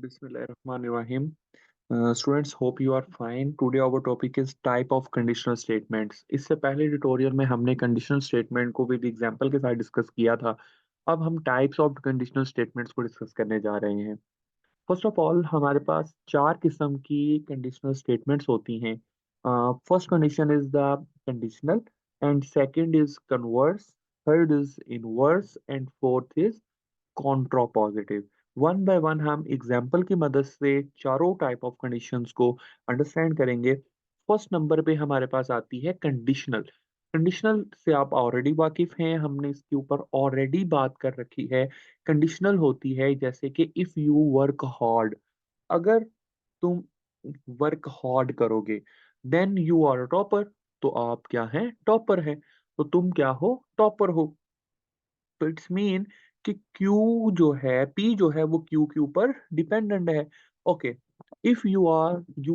Bismillahirrahmanirrahim. Students, hope you are fine. Today our topic is type of conditional statements. इससे पहले tutorial में हमने conditional statement को with example के साथ डिस्कस किया था। अब हम टाइप्स ऑफ कंडीशनल स्टेटमेंट्स को डिस्कस करने जा रहे हैं। फर्स्ट ऑफ ऑल हमारे पास चार किस्म की कंडीशनल स्टेटमेंट्स होती हैं। First condition is the conditional and second is converse, third is inverse and fourth is Contra positive. One by one हम एग्जाम्पल की मदद से चारों टाइप ऑफ कंडीशंस को अंडरस्टैंड करेंगे। फर्स्ट नंबर पे हमारे पास आती है कंडीशनल। कंडीशनल से आप ऑलरेडी वाकिफ हैं, हमने इसके ऊपर ऑलरेडी बात कर रखी है। कंडीशनल होती है जैसे कि इफ यू वर्क हार्ड, अगर तुम वर्क हार्ड करोगे, देन यू आर टॉपर, तो आप क्या हैं? टॉपर है। तो तुम क्या हो? टॉपर हो। तो इट्स मीन कि Q जो है, P जो है वो Q के ऊपर डिपेंडेंट है। Okay, if you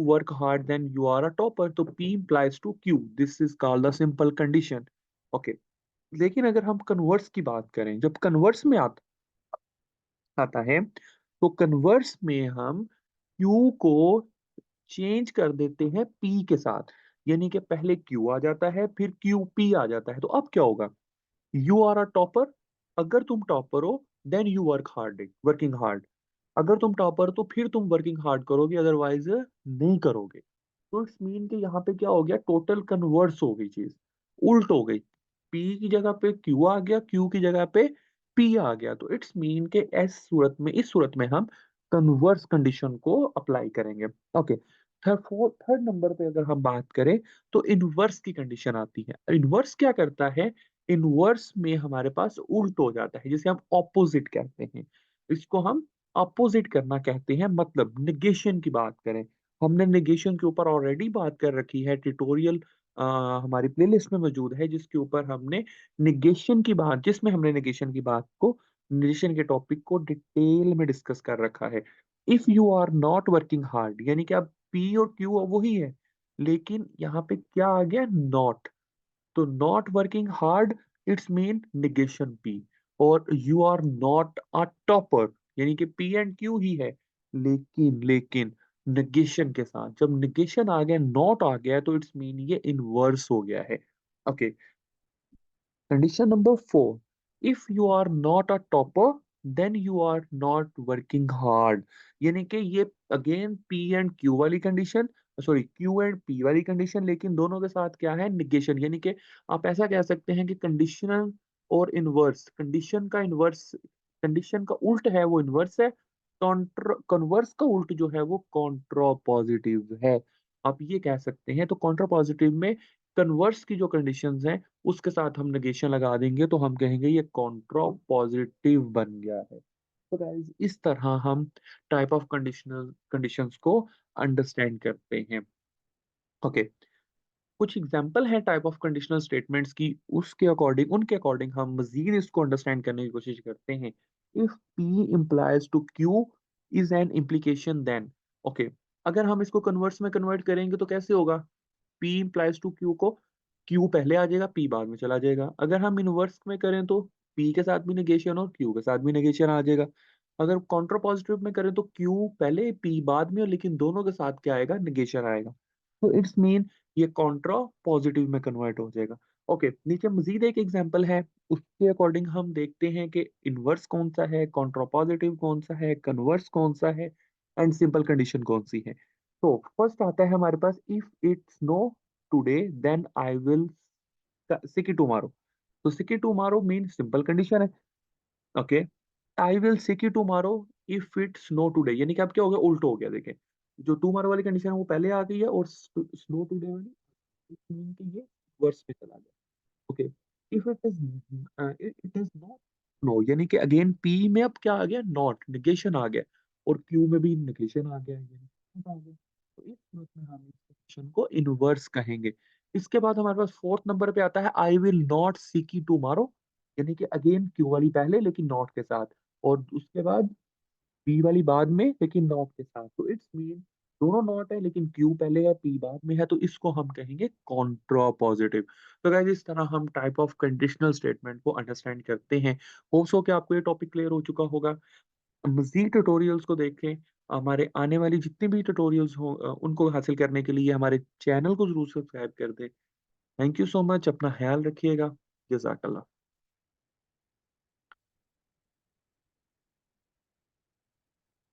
work hard then you are a topper, तो P implies to Q, this is called the simple condition. Okay, लेकिन अगर हम कन्वर्स की बात करें, जब कन्वर्स में आता है, तो कन्वर्स में हम Q को चेंज कर देते हैं P के साथ। यानी कि पहले Q आ जाता है, फिर QP आ जाता है। तो अब क्या होगा? यू आर अ टॉपर, अगर तुम टॉपर हो देन यू वर्किंग हार्ड। अगर तुम टॉपर तो फिर तुम वर्किंग हार्ड करोगे, अदरवाइज नहीं करोगे। तो इट्स मीन कि यहाँ पे क्या हो गया? टोटल कन्वर्स हो गई चीज, उल्ट हो गई। पी की जगह पे क्यू आ गया, क्यू की जगह पे पी आ गया। तो इट्स मीन के इस सूरत में हम कन्वर्स कंडीशन को अप्लाई करेंगे। ओके, थर्ड नंबर पे अगर हम बात करें, तो इनवर्स की कंडीशन आती है। इनवर्स क्या करता है? इनवर्स में हमारे पास उल्ट हो जाता है, जिसे हम ऑपोजिट कहते हैं। इसको हम अपोजिट करना कहते हैं। मतलब निगेशन की बात करें, हमने निगेशन के ऊपर ऑलरेडी बात कर रखी है। ट्यूटोरियल हमारी प्लेलिस्ट में मौजूद है, जिसके ऊपर हमने निगेशन की बात जिसमें हमने निगेशन के टॉपिक को डिटेल में डिस्कस कर रखा है। If you are not working hard, यानी कि अब पी और क्यू वही है, लेकिन यहाँ पे क्या आ गया? नॉट। तो not working hard, it's mean negation P. और you are not a topper, यानी कि पी एंड क्यू ही है, लेकिन निगेशन के साथ। जब निगेशन आ गया, नॉट आ गया, तो इट्स मीन ये इनवर्स हो गया है। Okay, condition number 4, if you are not a topper then you are not working hard. यानी कि ये अगेन पी एंड क्यू वाली condition, sorry Q and P वाली कंडीशन, लेकिन दोनों के साथ क्या है? निगेशन। यानी कि आप ऐसा कह सकते हैं कि कंडीशनल और इनवर्स, कंडीशन का उल्ट है वो इनवर्स है, कन्वर्स का उल्ट जो है वो कॉन्ट्रा पॉजिटिव है। आप ये कह सकते हैं। तो कॉन्ट्रा पॉजिटिव में कन्वर्स की जो कंडीशंस हैं उसके साथ हम नेगेशन लगा देंगे, तो हम कहेंगे ये कॉन्ट्रा पॉजिटिव बन गया है। तो गाइस, इस तरह हम टाइप ऑफ कंडीशनल कंडीशंस को अंडरस्टैंड करते हैं। ओके, कुछ एग्जांपल है टाइप ऑफ कंडीशनल स्टेटमेंट्स की, उनके अकॉर्डिंग हम मजीद इसको अंडरस्टैंड करने की कोशिश करते हैं। If P implies to Q is an implication then. Okay, अगर हम इसको कन्वर्स में कन्वर्ट करेंगे तो कैसे होगा? P implies टू Q को Q पहले आ जाएगा, P बाद में चला जाएगा। अगर हम इनवर्स में करें तो P के साथ भी नेगेशन और Q के साथ भी नेगेशन आ जाएगा। अगर कॉन्ट्रा पॉजिटिव में करें तो Q पहले P बाद में, लेकिन दोनों के साथ क्या आएगा? नेगेशन आएगा। तो इट्स मीन ये कॉन्ट्रा पॉजिटिव में कन्वर्ट हो जाएगा। ओके, नीचे मजीद एक एग्जांपल है, उसके अकॉर्डिंग हम देखते हैं कि इनवर्स कौन सा है, कॉन्ट्रा पॉजिटिव कौन सा है, कन्वर्स कौन सा है, एंड सिंपल कंडीशन कौन सी है। तो फर्स्ट आता है हमारे पास, if it's no today then I will seek it tomorrow. तो seek it tomorrow mean simple condition है। Okay, I will seek it tomorrow if it's no today, यानी कि अब क्या हो गया? उल्ट हो गया। देखें, जो टुमारो वाली कंडीशन है वो पहले आ गई है, और स्नो टुडे वाली मीन कि ये वर्स में चला गया। Okay, if it is not know, यानी कि अगेन पी में अब क्या आ गया? नॉट, निगेशन आ गया, और क्यू में भी निगेशन आ गया, यानी not आ गया। तो इस सूरत में हम इस कंडीशन को इनवर्स कहेंगे। इसके बाद हमारे पास फोर्थ नंबर पे आता है, I will not seek you tomorrow, यानी कि अगेन क्यू वाली पहले लेकिन नॉट के साथ, और उसके बाद पी वाली बाद में लेकिन नॉट के साथ। तो इट्स मीन दोनों नॉट है, लेकिन क्यू पहले है, पी बाद में है, तो इसको हम कहेंगे कॉन्ट्रा पॉजिटिव। तो गाइस, इस तरह हम टाइप ऑफ कंडीशनल स्टेटमेंट को अंडरस्टैंड करते हैं। होप्स हो कि आपको ये टॉपिक क्लियर हो चुका होगा। मजीद ट्यूटोरियल्स को देखें, हमारे आने वाली जितनी भी ट्यूटोरियल्स हों उनको हासिल करने के लिए हमारे चैनल को ज़रूर सब्सक्राइब कर दें। थैंक यू सो मच, अपना ख़्याल रखिएगा। जज़ाकल्लाह।